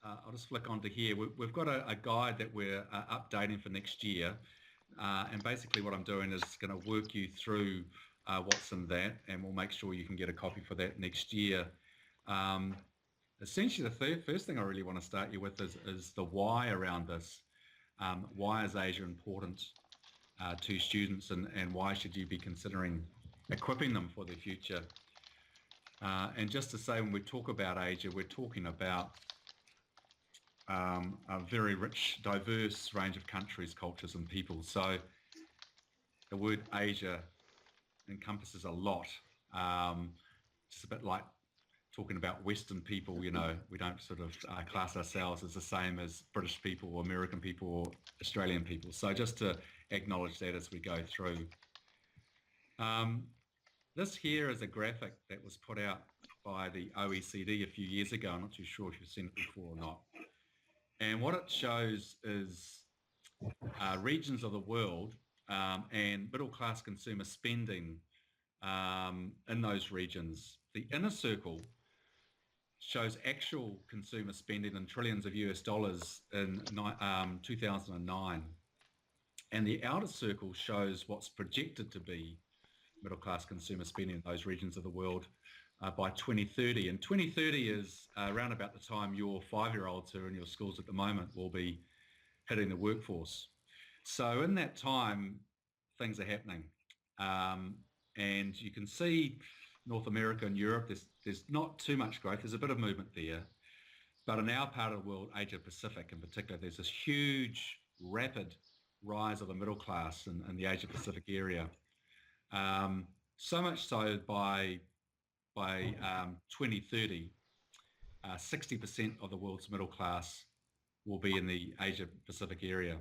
I'll just flick onto here. We've got a guide that we're updating for next year. And basically what I'm doing is going to work you through what's in that, and we'll make sure you can get a copy for that next year. Essentially, the first thing I really want to start you with is the why around this. Why is Asia important to students, and why should you be considering equipping them for the future? And just to say, when we talk about Asia, we're talking about a very rich, diverse range of countries, cultures, and people. So the word Asia encompasses a lot. It's a bit like talking about Western people. We don't sort of class ourselves as the same as British people or American people or Australian people. So just to acknowledge that as we go through. This here is a graphic that was put out by the OECD a few years ago. I'm not too sure if you've seen it before or not. And what it shows is regions of the world and middle-class consumer spending in those regions. The inner circle shows actual consumer spending in trillions of US dollars in 2009. And the outer circle shows what's projected to be middle-class consumer spending in those regions of the world by 2030. And 2030 is around about the time your 5-year-olds who are in your schools at the moment will be hitting the workforce. So in that time, things are happening. And you can see North America and Europe, there's not too much growth. There's a bit of movement there. But in our part of the world, Asia Pacific in particular, there's this huge, rapid rise of the middle class in the Asia Pacific area. So much so by 2030, 60% of the world's middle class will be in the Asia Pacific area.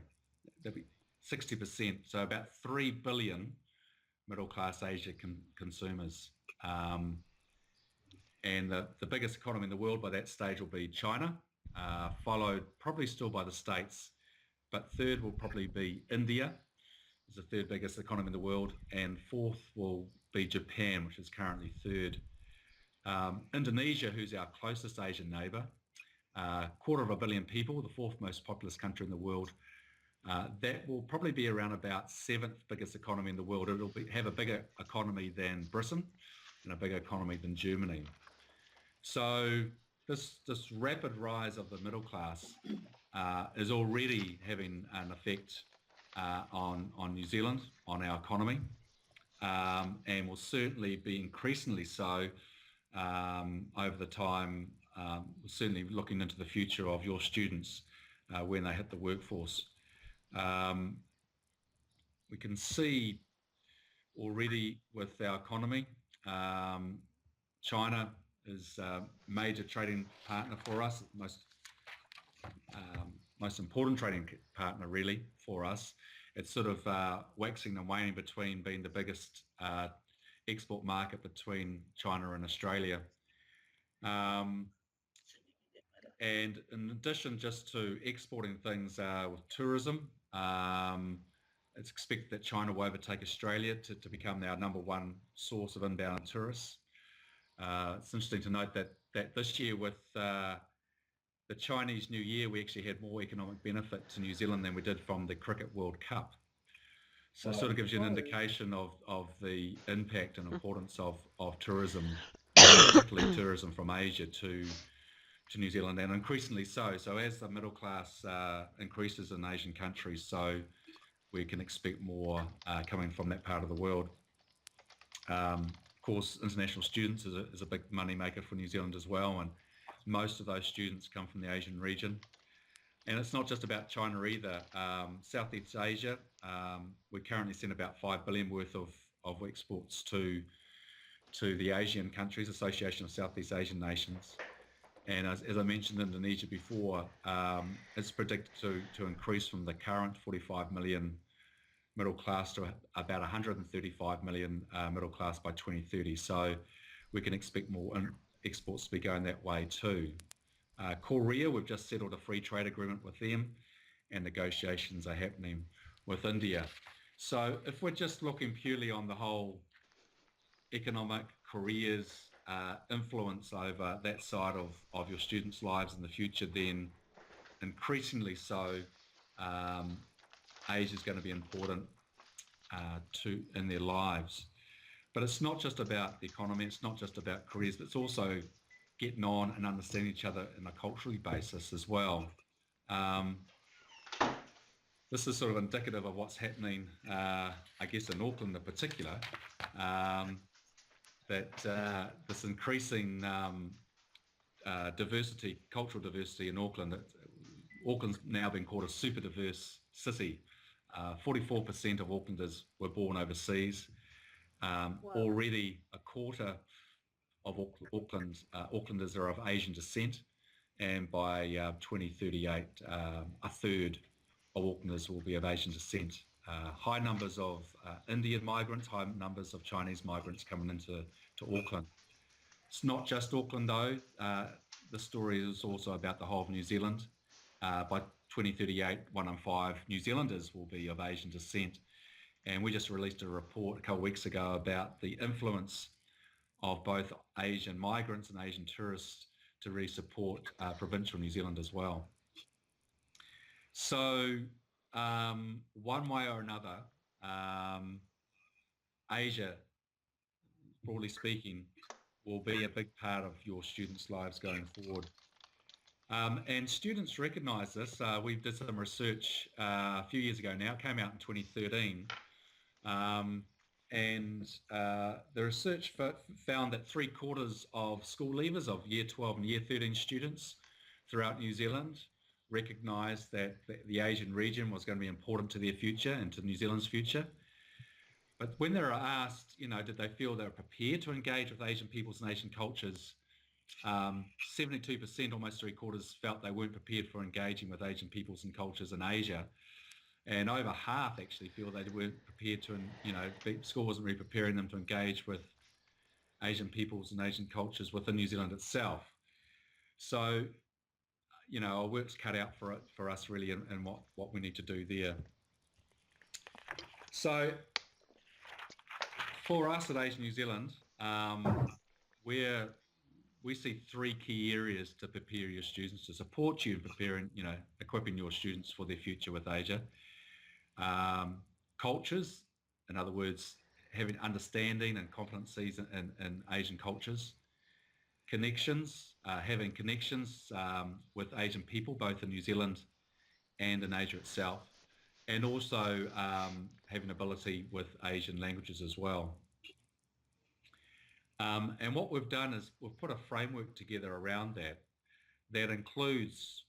That'll be 60%, so about 3 billion middle class Asia consumers. And the biggest economy in the world by that stage will be China, followed probably still by the States, but third will probably be India, is the third biggest economy in the world, and fourth will be Japan, which is currently third. Indonesia, who's our closest Asian neighbour, 250 million people, the fourth most populous country in the world. That will probably be around about 7th biggest economy in the world. It'll have a bigger economy than Britain and a bigger economy than Germany. So this rapid rise of the middle class is already having an effect on New Zealand, on our economy, and will certainly be increasingly so over the time, certainly looking into the future of your students when they hit the workforce. We can see already with our economy, China is a major trading partner for us, most important trading partner really for us. It's sort of waxing and waning between being the biggest export market between China and Australia. And in addition just to exporting things with tourism, it's expected that China will overtake Australia to become our #1 source of inbound tourists. It's interesting to note that this year with the Chinese New Year, we actually had more economic benefit to New Zealand than we did from the Cricket World Cup. So it sort of gives you an indication of the impact and importance of tourism, particularly tourism from Asia to New Zealand, and increasingly so. So as the middle class increases in Asian countries, so we can expect more coming from that part of the world. Of course, international students is a big money maker for New Zealand as well, and most of those students come from the Asian region. And it's not just about China either. Southeast Asia, we currently send about 5 billion worth of exports to the Asian countries, Association of Southeast Asian Nations. And as I mentioned Indonesia before, it's predicted to increase from the current 45 million middle class to about 135 million middle class by 2030. So we can expect more exports to be going that way too. Korea, we've just settled a free trade agreement with them, and negotiations are happening with India. So if we're just looking purely on the whole economic, careers, influence over that side of your students' lives in the future, then increasingly so, Asia is going to be important in their lives. But it's not just about the economy, it's not just about careers, but it's also getting on and understanding each other on a culturally basis as well. This is sort of indicative of what's happening, I guess, in Auckland in particular, that this increasing diversity, cultural diversity in Auckland. Auckland's now been called a super diverse city. 44% of Aucklanders were born overseas. Wow. Already a quarter of Aucklanders are of Asian descent, and by 2038, a third of Aucklanders will be of Asian descent. High numbers of Indian migrants, high numbers of Chinese migrants coming into Auckland. It's not just Auckland though. The story is also about the whole of New Zealand. By 2038, 1 in 5 New Zealanders will be of Asian descent. And we just released a report a couple of weeks ago about the influence of both Asian migrants and Asian tourists to really support provincial New Zealand as well. So one way or another, Asia, broadly speaking, will be a big part of your students' lives going forward. And students recognise this. We did some research a few years ago now. It came out in 2013. And the research found that 3/4 of school leavers of Year 12 and Year 13 students throughout New Zealand recognised that the Asian region was going to be important to their future and to New Zealand's future. But when they were asked, did they feel they were prepared to engage with Asian peoples and Asian cultures, 72%, almost 3/4, felt they weren't prepared for engaging with Asian peoples and cultures in Asia. And over half actually feel they weren't prepared to, school wasn't really preparing them to engage with Asian peoples and Asian cultures within New Zealand itself. So, our work's cut out for us really and what we need to do there. So, for us at Asian New Zealand, we see 3 key areas to prepare your students, to support you in preparing, equipping your students for their future with Asia. Cultures, in other words, having understanding and competencies in Asian cultures. Connections, having connections with Asian people, both in New Zealand and in Asia itself. And also having ability with Asian languages as well. And what we've done is we've put a framework together around that includes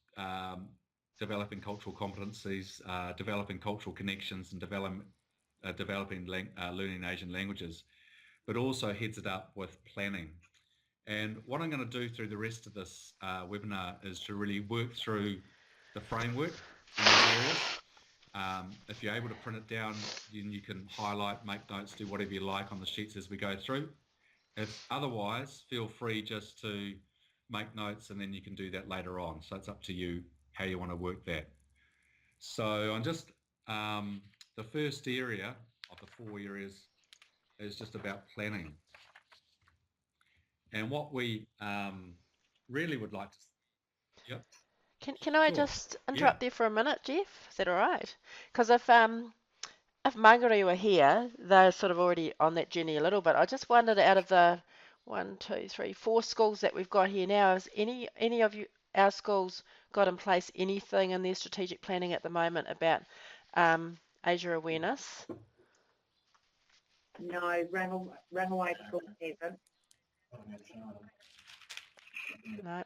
developing cultural competencies, developing cultural connections, and developing learning Asian languages, but also heads it up with planning. And what I'm going to do through the rest of this webinar is to really work through the framework in these areas. If you're able to print it down, then you can highlight, make notes, do whatever you like on the sheets as we go through. If otherwise, feel free just to make notes and then you can do that later on. So it's up to you how you want to work that. So on just the first area of the 4 areas is just about planning. And what we really would like to... Yep. Can I just interrupt there for a minute, Jeff? Is that all right? Because if Māngere were here, they're sort of already on that journey a little bit. I just wondered, out of the 1, 2, 3, 4 schools that we've got here now, has any of our schools got in place anything in their strategic planning at the moment about Asia awareness? No, Rangaway School hasn't. No.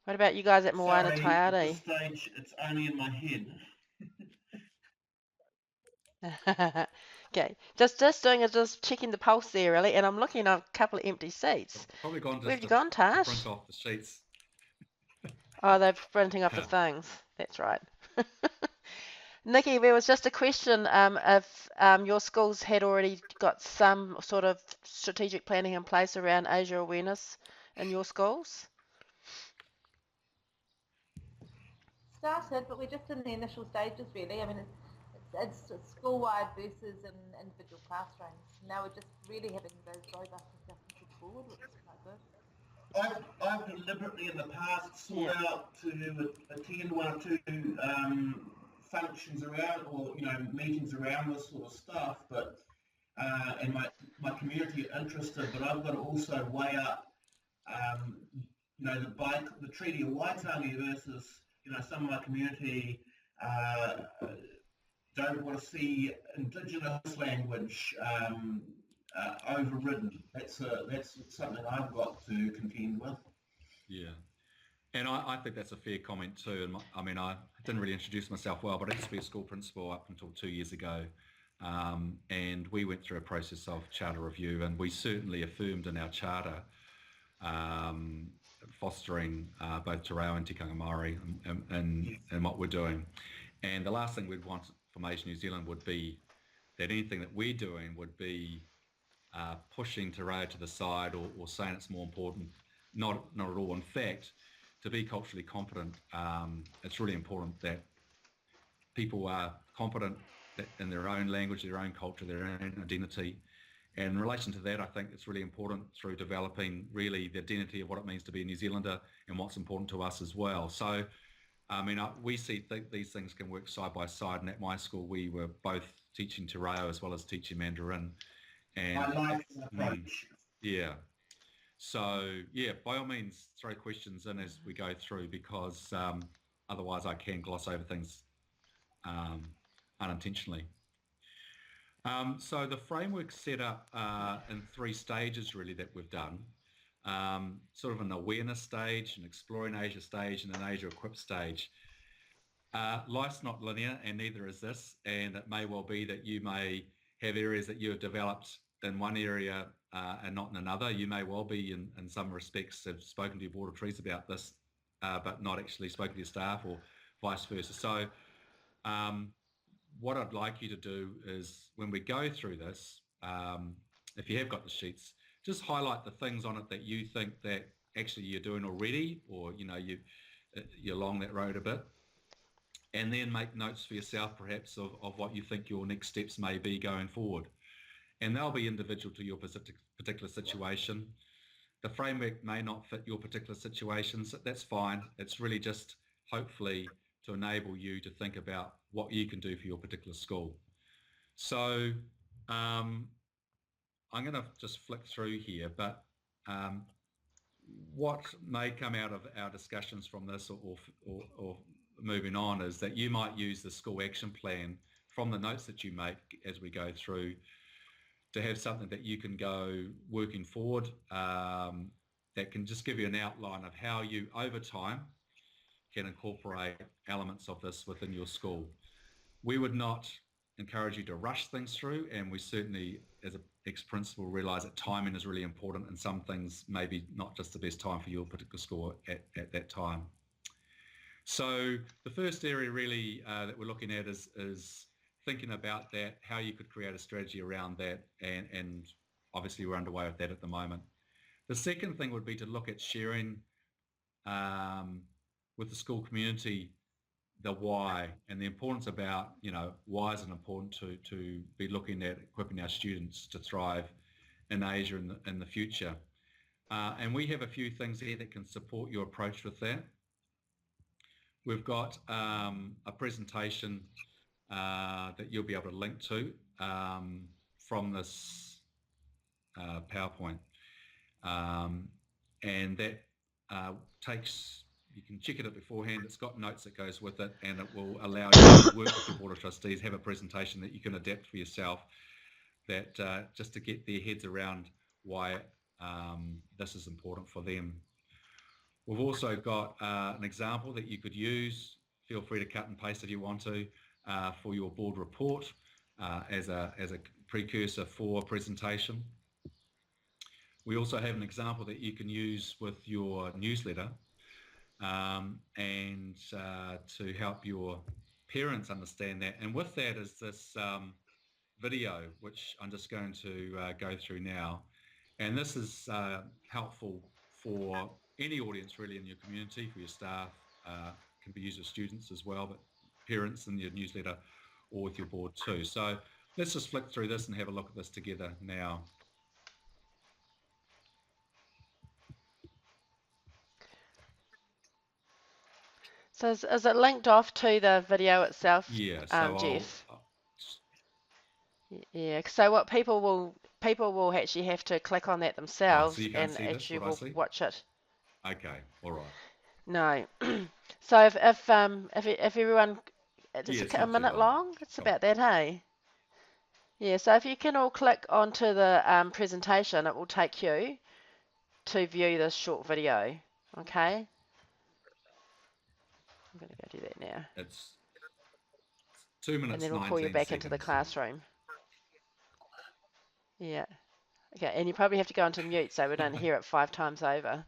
What about you guys at Moana Taiari? At this stage, it's only in my head. Okay, just checking the pulse there really, and I'm looking at a couple of empty seats. Probably gone. Where have you gone, Tash? Print off the sheets. Oh, they're printing off the things. That's right. Nikki, there was just a question if your schools had already got some sort of strategic planning in place around Asia awareness in your schools. Started, but we're just in the initial stages really. I mean, it's school-wide versus in individual classrooms. Now we're just really having those robust discussions with board, which is quite good. I've deliberately in the past sought out to attend one or two functions around, or meetings around this sort of stuff, but and my community are interested, but I've got to also weigh up the Treaty of Waitangi versus some of my community don't want to see Indigenous language overridden. That's something I've got to contend with. Yeah, and I think that's a fair comment too. And I didn't really introduce myself well, but I used to be a school principal up until 2 years ago, and we went through a process of charter review, and we certainly affirmed in our charter fostering both Te Reo and Tikanga Māori and what we're doing. And the last thing we'd want from Asian New Zealand would be that anything that we're doing would be pushing Te Reo to the side or saying it's more important. Not at all. In fact, to be culturally competent, it's really important that people are competent in their own language, their own culture, their own identity. And in relation to that, I think it's really important through developing really the identity of what it means to be a New Zealander and what's important to us as well. So, we see these things can work side by side. And at my school, we were both teaching Te Reo as well as teaching Mandarin. And I like the approach. Yeah. So, by all means, throw questions in as we go through, because otherwise I can gloss over things unintentionally. So the framework's set up in 3 stages really that we've done. Sort of an awareness stage, an exploring Asia stage, and an Asia equipped stage. Life's not linear, and neither is this, and it may well be that you may have areas that you have developed in one area and not in another. You may well be in some respects have spoken to your board of trustees about this, but not actually spoken to your staff, or vice versa. So what I'd like you to do is, when we go through this, if you have got the sheets, just highlight the things on it that you think that actually you're doing already, or you're along that road a bit, and then make notes for yourself perhaps of what you think your next steps may be going forward. And they'll be individual to your particular situation. The framework may not fit your particular situation, so that's fine. It's really just hopefully to enable you to think about what you can do for your particular school. So I'm going to just flick through here, but what may come out of our discussions from this or moving on is that you might use the school action plan from the notes that you make as we go through to have something that you can go working forward that can just give you an outline of how you over time can incorporate elements of this within your school. We would not encourage you to rush things through, and we certainly as an ex-principal realise that timing is really important, and some things maybe not just the best time for your particular school at that time. So the first area really that we're looking at is thinking about that, how you could create a strategy around that, and obviously we're underway with that at the moment. The second thing would be to look at sharing with the school community the why and the importance about, why is it important to be looking at equipping our students to thrive in Asia in the future. And we have a few things here that can support your approach with that. We've got a presentation that you'll be able to link to from this PowerPoint. And that takes, you can check it out beforehand, it's got notes that goes with it, and it will allow you to work with your Board of Trustees, have a presentation that you can adapt for yourself, that just to get their heads around why this is important for them. We've also got an example that you could use, feel free to cut and paste if you want to, for your board report as a precursor for a presentation. We also have an example that you can use with your newsletter and to help your parents understand that. And with that is this video, which I'm just going to go through now. And this is helpful for any audience really in your community, for your staff, can be used with students as well, but parents in your newsletter or with your board too. So let's just flick through this and have a look at this together now. So is it linked off to the video itself, Yeah, so Jeff? Yeah. So what people will actually have to click on that so themselves you can't and see this, actually what I will see? watch it. Okay, all right. No. So if everyone, Yeah, is it's it a not too minute long. long? It's Cool. about that, hey? Yeah. So if you can all click onto the presentation, it will take you to view this short video. Okay. I'm going to go do that now. It's 2 And minutes, then we'll call you 19 back into the seconds. classroom. Yeah. Okay, and you probably have to go onto mute so we don't hear it 5 times over.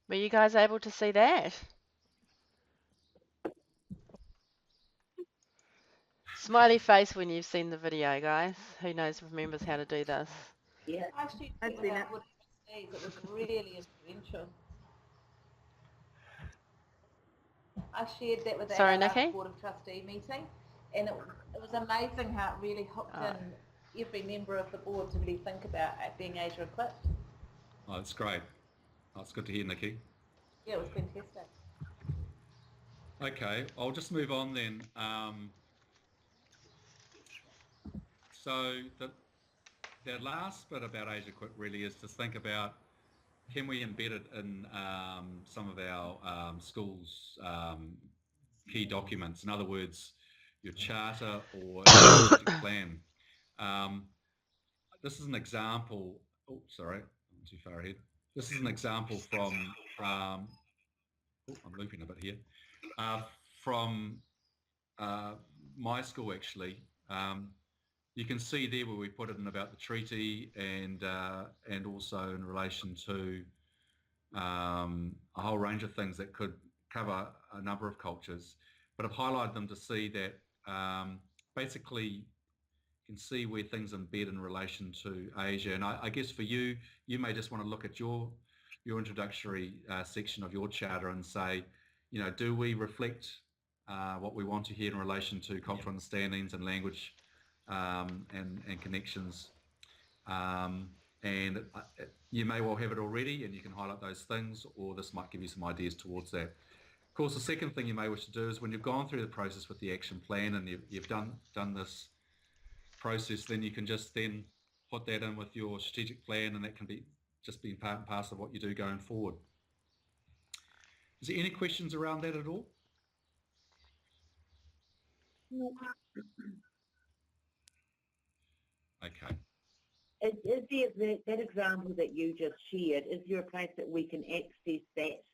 Were you guys able to see that? Smiley face when you've seen the video, guys. Who remembers how to do this? Yeah. I actually I've did seen that it. with trustees. It was really influential. I shared that with Sorry, our last Nikki? Board of Trustee meeting, and it was amazing how it really hooked Oh. in every member of the board to really think about being Asia equipped. Oh, that's great. Oh, it's good to hear, Nikki. Yeah, it was fantastic. Okay, I'll just move on then. So the last bit about Asia Quit really is to think about, can we embed it in some of our schools' key documents? In other words, your charter or strategic plan. This is an example. Oh, sorry, I'm too far ahead. This is an example from. I'm looping a bit here. From my school, actually. You can see there where we put it in about the treaty and also in relation to a whole range of things that could cover a number of cultures, but I've highlighted them to see that basically you can see where things embed in relation to Asia. And I guess for you, you may just want to look at your introductory section of your charter and say, do we reflect what we want to hear in relation to cultural understandings and language and connections, and you may well have it already, and you can highlight those things, or this might give you some ideas towards that. Of course, the second thing you may wish to do is when you've gone through the process with the action plan and you've done this process, then you can just then put that in with your strategic plan, and that can be just being part and parcel of what you do going forward. Is there any questions around that at all? Okay. Is there that example that you just shared, is there a place that we can access that?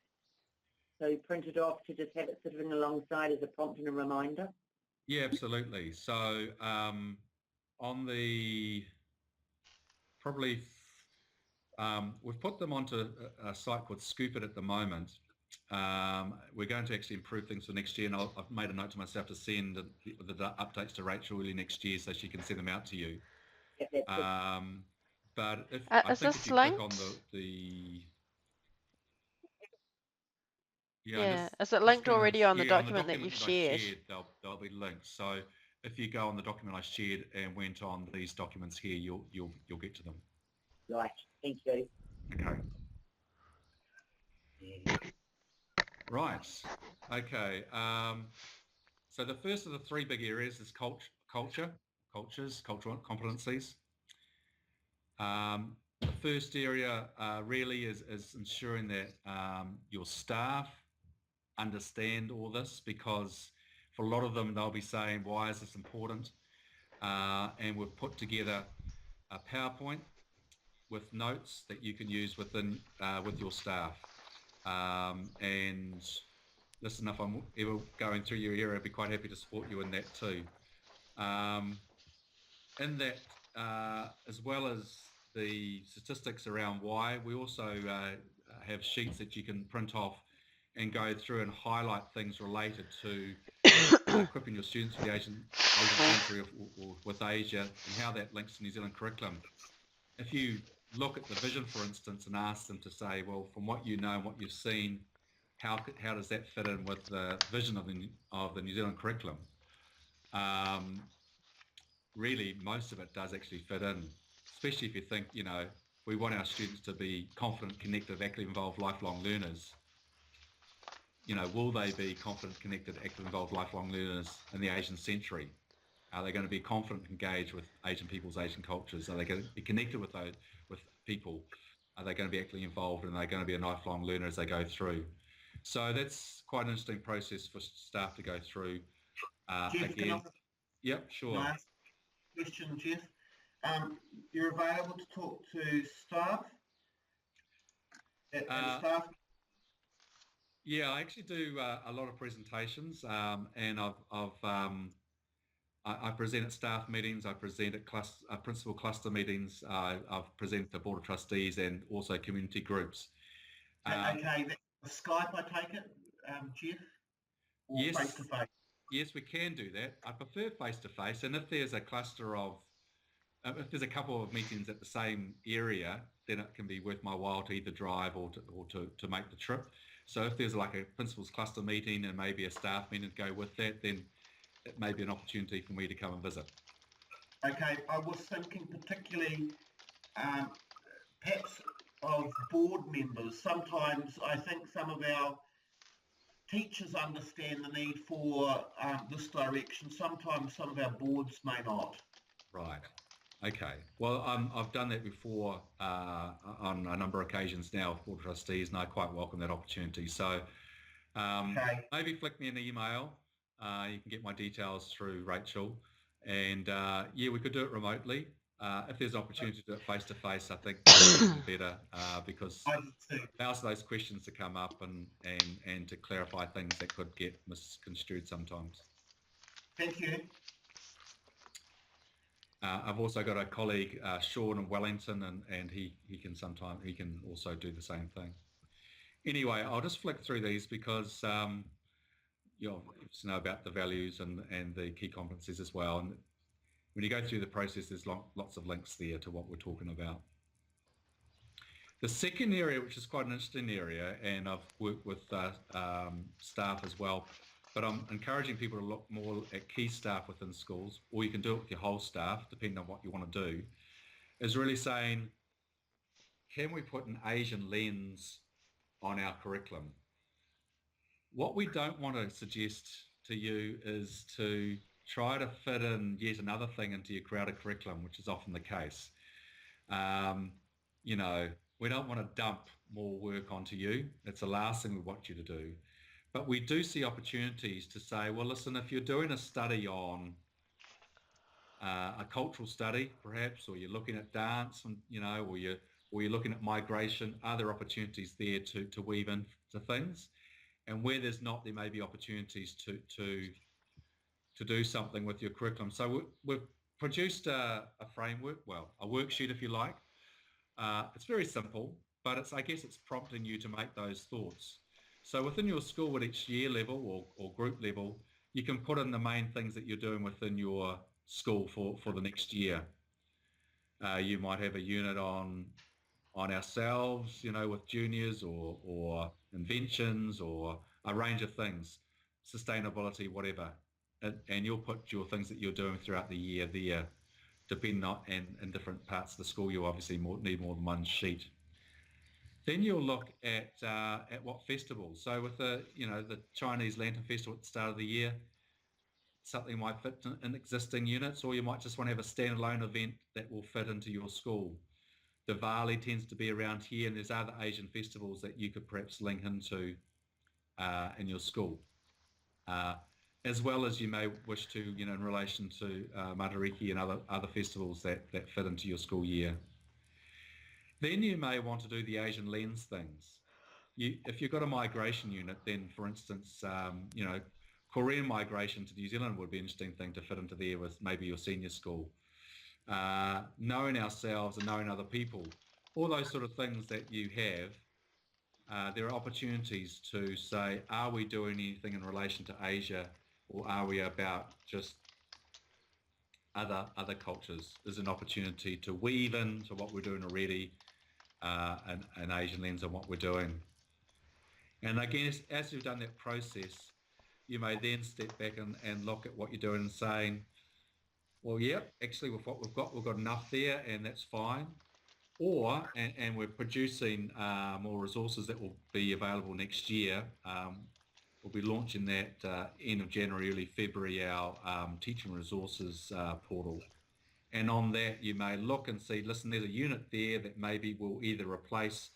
So print it off to just have it sitting alongside as a prompt and a reminder? Yeah, absolutely. So on the, probably, we've put them onto a site called Scoop It at the moment. We're going to actually improve things for next year, and I've made a note to myself to send the updates to Rachel early next year so she can send them out to you. Yeah, But if Is I think this if you click on linked? the Yeah. Is the it linked screen already is, on the on the document that document you've that I shared? shared, they'll be linked. So if you go on the document I shared and went on these documents here, you'll get to them. right, thank you. Okay. Right. Okay. So the first of the three big areas is cultural competencies. The first area really is ensuring that your staff understand all this, because for a lot of them they'll be saying, why is this important? And we've put together a PowerPoint with notes that you can use within with your staff. And listen, if I'm ever going through your area, I'd be quite happy to support you in that too. In that, as well as the statistics around why, we also have sheets that you can print off and go through and highlight things related to equipping your students for the Asian century or with Asia, and how that links to New Zealand curriculum. If you look at the vision, for instance, and ask them to say, well, from what you know and what you've seen, how does that fit in with the vision of the New Zealand curriculum? Really, most of it does actually fit in, especially if you think, we want our students to be confident, connected, actively involved, lifelong learners. Will they be confident, connected, actively involved, lifelong learners in the Asian century? Are they going to be confident, engaged with Asian peoples, Asian cultures? Are they going to be connected with people? Are they going to be actively involved, and are they going to be a lifelong learner as they go through? So that's quite an interesting process for staff to go through. Jeff, again, yep, sure. Nice question, Jeff. You're available to talk to staff at staff. Yeah, I actually do a lot of presentations, and I present at staff meetings, I present at principal cluster meetings, I've presented to Board of Trustees and also community groups. Okay, that's Skype, I take it, Jeff? Or yes, face-to-face? Yes, we can do that. I prefer face-to-face, and if there's a cluster of, if there's a couple of meetings at the same area, then it can be worth my while to either drive or to make the trip. So if there's like a principals cluster meeting and maybe a staff meeting to go with that, then it may be an opportunity for me to come and visit. Okay, I was thinking particularly perhaps of board members. Sometimes I think some of our teachers understand the need for this direction. Sometimes some of our boards may not. Right. Okay. Well, I've done that before on a number of occasions now with Board of Trustees, and I quite welcome that opportunity. So Okay. maybe flick me an email. You can get my details through Rachel. And yeah, we could do it remotely. If there's an opportunity to do it face-to-face, I think that's even better because it allows those questions to come up and to clarify things that could get misconstrued sometimes. Thank you. I've also got a colleague, Sean in Wellington, and he can also do the same thing. Anyway, I'll just flick through these because you know about the values and the key competencies as well. And when you go through the process, there's lots of links there to what we're talking about. The second area, which is quite an interesting area, and I've worked with staff as well, but I'm encouraging people to look more at key staff within schools, or you can do it with your whole staff, depending on what you want to do, is really saying, can we put an Asian lens on our curriculum? What we don't want to suggest to you is to try to fit in yet another thing into your crowded curriculum, which is often the case. You know, we don't want to dump more work onto you. It's the last thing we want you to do. But we do see opportunities to say, well, listen, if you're doing a study on a cultural study, perhaps, or you're looking at dance, and you know, or you're looking at migration, are there opportunities there to weave into things? And where there's not, there may be opportunities to do something with your curriculum. So we've produced a framework, well, a worksheet, if you like. It's very simple, but I guess it's prompting you to make those thoughts. So within your school at each year level or group level, you can put in the main things that you're doing within your school for the next year. You might have a unit on ourselves, you know, with juniors or inventions or a range of things, sustainability, whatever. And you'll put your things that you're doing throughout the year there, depending on, and in different parts of the school, you obviously need more than one sheet. Then you'll look at what festivals. So with the Chinese Lantern Festival at the start of the year, something might fit in existing units, or you might just want to have a standalone event that will fit into your school. Diwali tends to be around here, and there's other Asian festivals that you could perhaps link into in your school. As well as you may wish to, you know, in relation to Matariki and other festivals that fit into your school year. Then you may want to do the Asian lens things. If you've got a migration unit, then for instance, you know, Korean migration to New Zealand would be an interesting thing to fit into there with maybe your senior school. Knowing ourselves and knowing other people, all those sort of things that you have, there are opportunities to say, are we doing anything in relation to Asia, or are we about just other cultures? There's an opportunity to weave into what we're doing already, an Asian lens on what we're doing. And again, as you've done that process, you may then step back and look at what you're doing and saying, well, yeah, actually with what we've got enough there, and that's fine. Or, and we're producing more resources that will be available next year. We'll be launching that end of January, early February, our teaching resources portal. And on that, you may look and see, listen, there's a unit there that maybe will either replace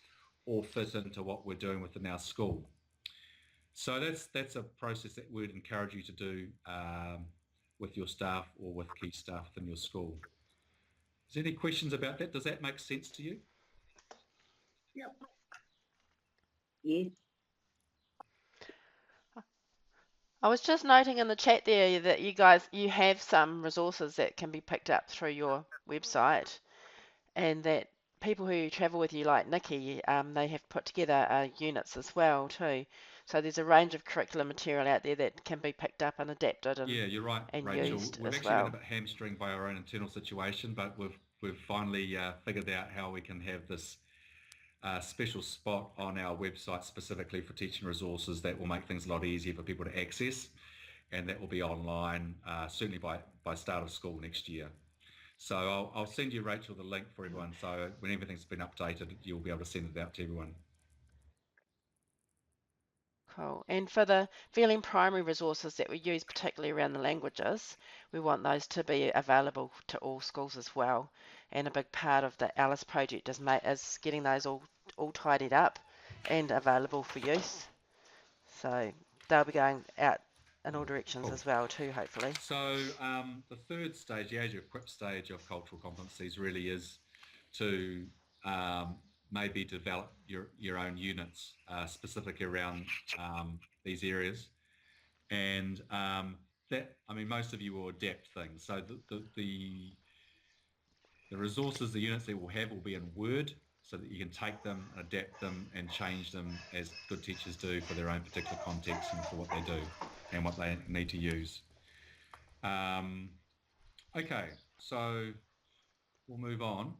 or fit into what we're doing within our school. So that's a process that we'd encourage you to do with your staff or with key staff within your school. Is there any questions about that? Does that make sense to you? Yep. Yes. I was just noting in the chat there that you have some resources that can be picked up through your website, and that people who travel with you, like Nikki, they have put together units as well too. So there's a range of curriculum material out there that can be picked up and adapted and yeah, you're right, and Rachel. used We've as actually well. been a bit hamstringed by our own internal situation, but we've finally figured out how we can have this special spot on our website specifically for teaching resources that will make things a lot easier for people to access, and that will be online certainly by start of school next year. So I'll send you, Rachel, the link for everyone. So when everything's been updated, you'll be able to send it out to everyone. Cool. And for the feeling primary resources that we use, particularly around the languages, we want those to be available to all schools as well. And a big part of the Alice project is getting those all tidied up and available for use. So they'll be going out in all directions as well too, hopefully. So the third stage, the Asia Equipped stage of cultural competencies really is to maybe develop your own units specifically around these areas. And that, I mean, most of you will adapt things. So the resources, the units that we'll have will be in Word, so that you can take them, adapt them, and change them as good teachers do for their own particular context and for what they do and what they need to use. Okay, so we'll move on.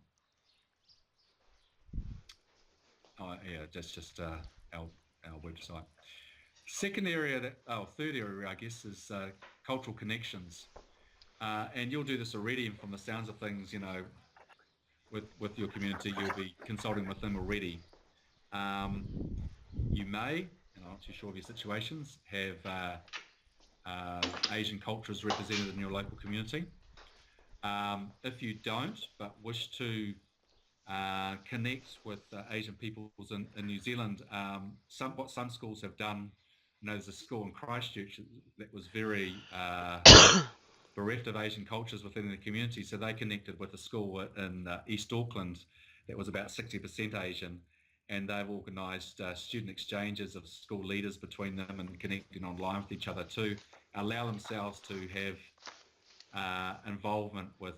Oh, yeah, that's just our website. Third area, I guess, is cultural connections. And you'll do this already, and from the sounds of things, you know, with your community, you'll be consulting with them already. You may, and I'm not too sure of your situations, have Asian cultures represented in your local community. If you don't, but wish to connect with Asian peoples in New Zealand, what some schools have done, there's a school in Christchurch that was very bereft of Asian cultures within the community, so they connected with a school in East Auckland that was about 60% Asian, and they've organised student exchanges of school leaders between them and connecting online with each other to allow themselves to have involvement with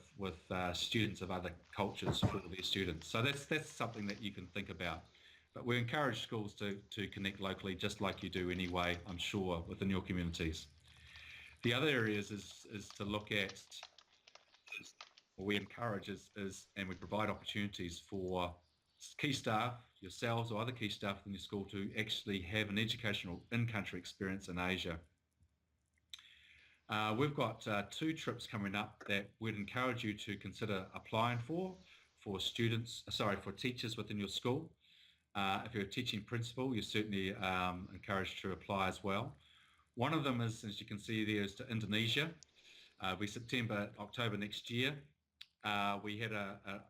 students of other cultures for their students. So that's something that you can think about. But we encourage schools to connect locally, just like you do anyway, I'm sure, within your communities. The other areas is to look at, what we encourage is and we provide opportunities for key staff, yourselves or other key staff in your school to actually have an educational in-country experience in Asia. We've got 2 trips coming up that we'd encourage you to consider applying for teachers within your school. If you're a teaching principal, you're certainly encouraged to apply as well. One of them is, as you can see there, is to Indonesia. It'll be September, October next year. We had a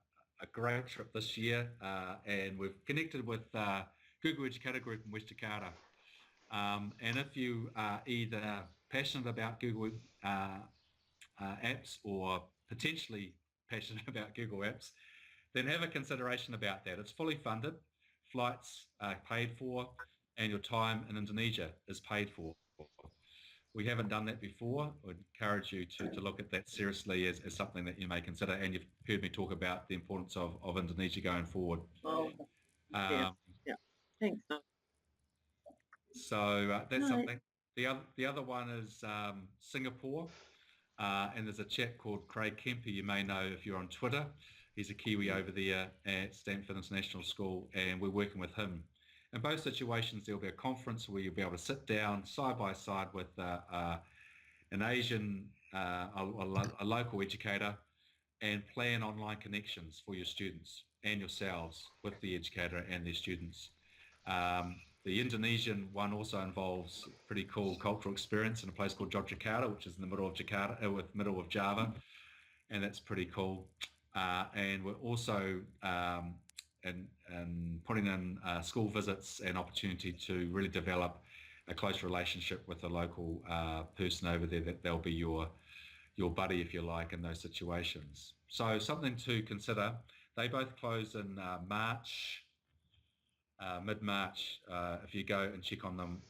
great trip this year, and we've connected with Google Educator Group in West Jakarta. And if you are either passionate about Google apps or potentially passionate about Google apps, then have a consideration about that. It's fully funded, flights are paid for, and your time in Indonesia is paid for. We haven't done that before. I would encourage you to look at that seriously as something that you may consider, and you've heard me talk about the importance of Indonesia going forward. Oh, yeah. Thanks. So that's something. The other one is Singapore, and there's a chap called Craig Kemp, who you may know if you're on Twitter. He's a Kiwi over there at Stanford International School, and we're working with him. In both situations, there'll be a conference where you'll be able to sit down side by side with an Asian, a local educator, and plan online connections for your students and yourselves with the educator and their students. The Indonesian one also involves pretty cool cultural experience in a place called Yogyakarta, which is in the middle of middle of Java, and that's pretty cool. And we're also and putting in school visits and opportunity to really develop a close relationship with a local person over there, that they'll be your buddy, if you like, in those situations. So something to consider. They both close in March, mid-March, if you go and check on them,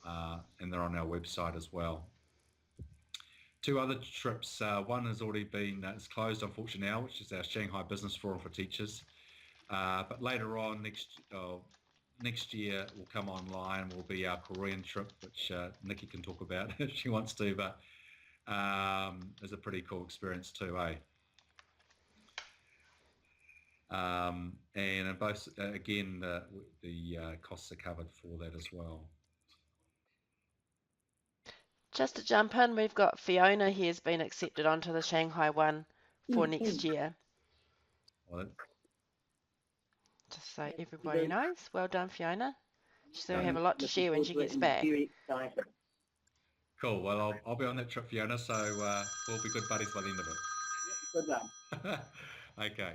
and they're on our website as well. 2 other trips. One has already been, it's closed unfortunately now, which is our Shanghai Business Forum for Teachers. But later on next year will come online, will be our Korean trip, which Nikki can talk about if she wants to, but it's a pretty cool experience too, eh? And in both, again, the costs are covered for that as well. Just to jump in, we've got Fiona here has been accepted onto the Shanghai one for next year. Well, just so everybody knows. Well done, Fiona. She's going to have a lot to share when she gets back. Very excited. Cool. Well, I'll be on that trip, Fiona, so we'll be good buddies by the end of it. Good luck. Okay.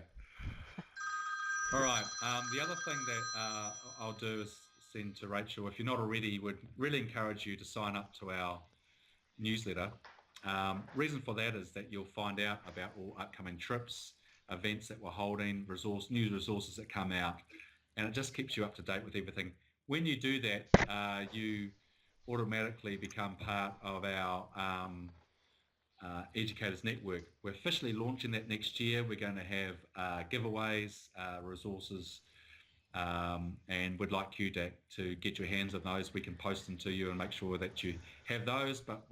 All right. The other thing that I'll do is send to Rachel. If you're not already, would really encourage you to sign up to our newsletter. Reason for that is that you'll find out about all upcoming trips, events that we're holding, new resources that come out, and it just keeps you up to date with everything. When you do that, you automatically become part of our Educators Network. We're officially launching that next year. We're going to have giveaways, resources, and we'd like you to get your hands on those. We can post them to you and make sure that you have those, but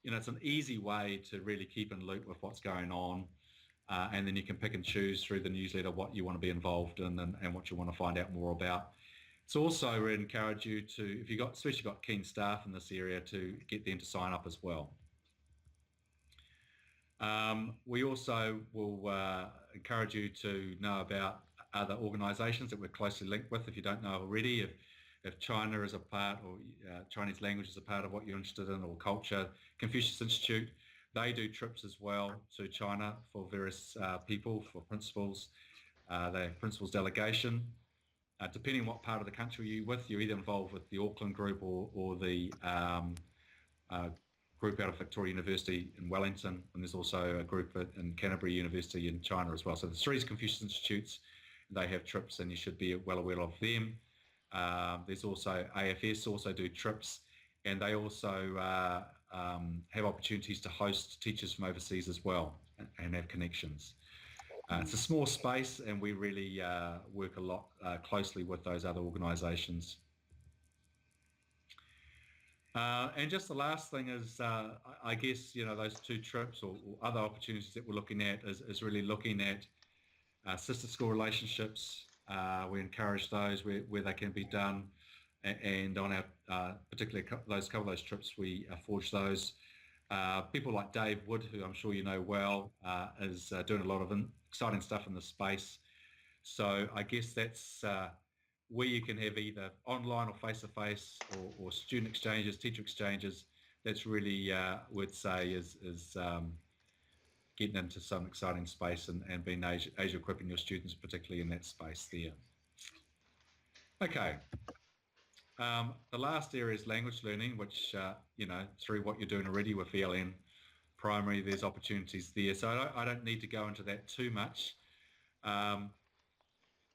it's an easy way to really keep in loop with what's going on, and then you can pick and choose through the newsletter what you want to be involved in and what you want to find out more about. It's also, we encourage you to, if you've especially got keen staff in this area, to get them to sign up as well. We also will encourage you to know about other organisations that we're closely linked with if you don't know already. If China is a part, or Chinese language is a part of what you're interested in, or culture, Confucius Institute, they do trips as well to China for various people, for principals. They have principals delegation. Depending on what part of the country you're with, you're either involved with the Auckland group or the group out of Victoria University in Wellington, and there's also a group in Canterbury University in China as well. So there's 3 Confucius Institutes. They have trips, and you should be well aware of them. There's also AFS also do trips, and they also have opportunities to host teachers from overseas as well, and have connections. It's a small space, and we really work a lot closely with those other organisations. And just the last thing is, I guess, those 2 trips or other opportunities that we're looking at is really looking at sister school relationships. We encourage those where they can be done, and on our particularly those couple of those trips we forge those. People like Dave Wood, who I'm sure you know well, is doing a lot of exciting stuff in the space. So I guess that's where you can have either online or face-to-face or student exchanges, teacher exchanges. That's really, would say, is getting into some exciting space and being Asia equipping your students, particularly in that space there. Okay. The last area is language learning, which, through what you're doing already with VLN Primary, there's opportunities there. So I don't need to go into that too much.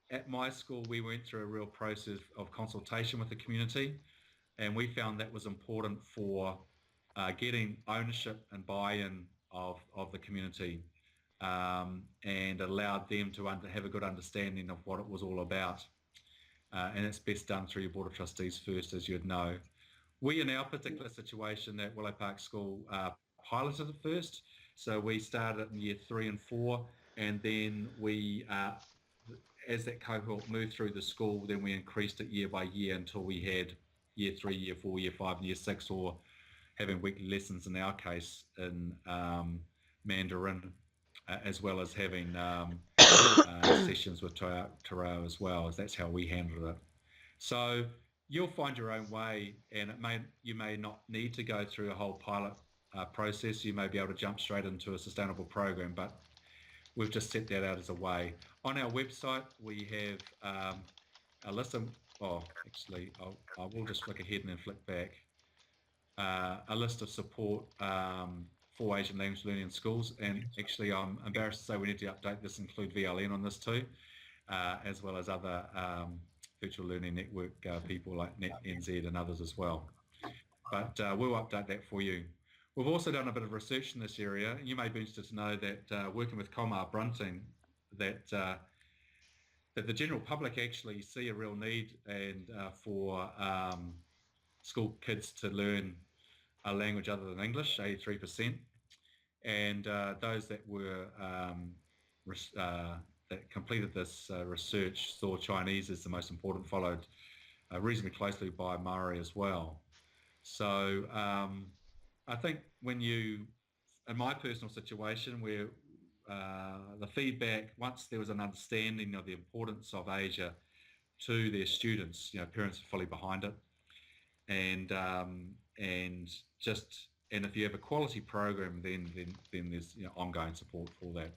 At my school, we went through a real process of consultation with the community, and we found that was important for getting ownership and buy-in of the community, and allowed them to have a good understanding of what it was all about. And it's best done through your Board of Trustees first, as you'd know. We, in our particular situation at Willow Park School, piloted it first. So we started in year 3 and 4, and then we, as that cohort moved through the school, then we increased it year by year until we had year 3, year 4, year 5, and year 6, or having weekly lessons in our case in Mandarin, as well as having sessions with Tarao as well, as that's how we handled it. So you'll find your own way, and you may not need to go through a whole pilot process. You may be able to jump straight into a sustainable program, but we've just set that out as a way. On our website, we have a list of, actually, I will just flick ahead and then flick back. A list of support for Asian language learning in schools, and actually I'm embarrassed to say we need to update this, include VLN on this too, as well as other virtual learning network people like NetNZ and others as well. But we'll update that for you. We've also done a bit of research in this area. You may be interested to know that working with Comar Brunting, that the general public actually see a real need and for school kids to learn a language other than English, 83%, and those that were that completed this research saw Chinese as the most important, followed reasonably closely by Maori as well. So I think when you, in my personal situation, where the feedback, once there was an understanding of the importance of Asia to their students, parents are fully behind it, and if you have a quality program, then there's ongoing support for that.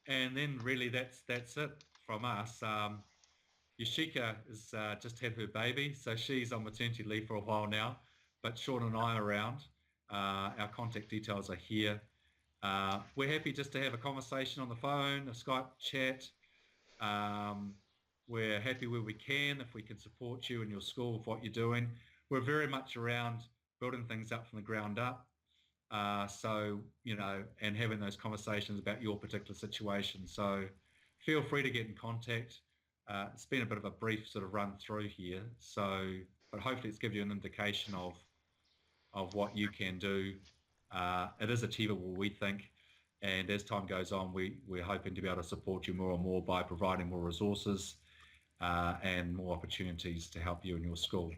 And then really that's it from us. Yoshika has just had her baby, so she's on maternity leave for a while now, but Sean and I are around. Our contact details are here. We're happy just to have a conversation on the phone, a Skype chat. We're happy where we can, if we can support you in your school with what you're doing. We're very much around building things up from the ground up. And having those conversations about your particular situation. So feel free to get in contact. It's been a bit of a brief sort of run through here. But hopefully it's given you an indication of what you can do. It is achievable, we think. And as time goes on, we're hoping to be able to support you more and more by providing more resources and more opportunities to help you in your school.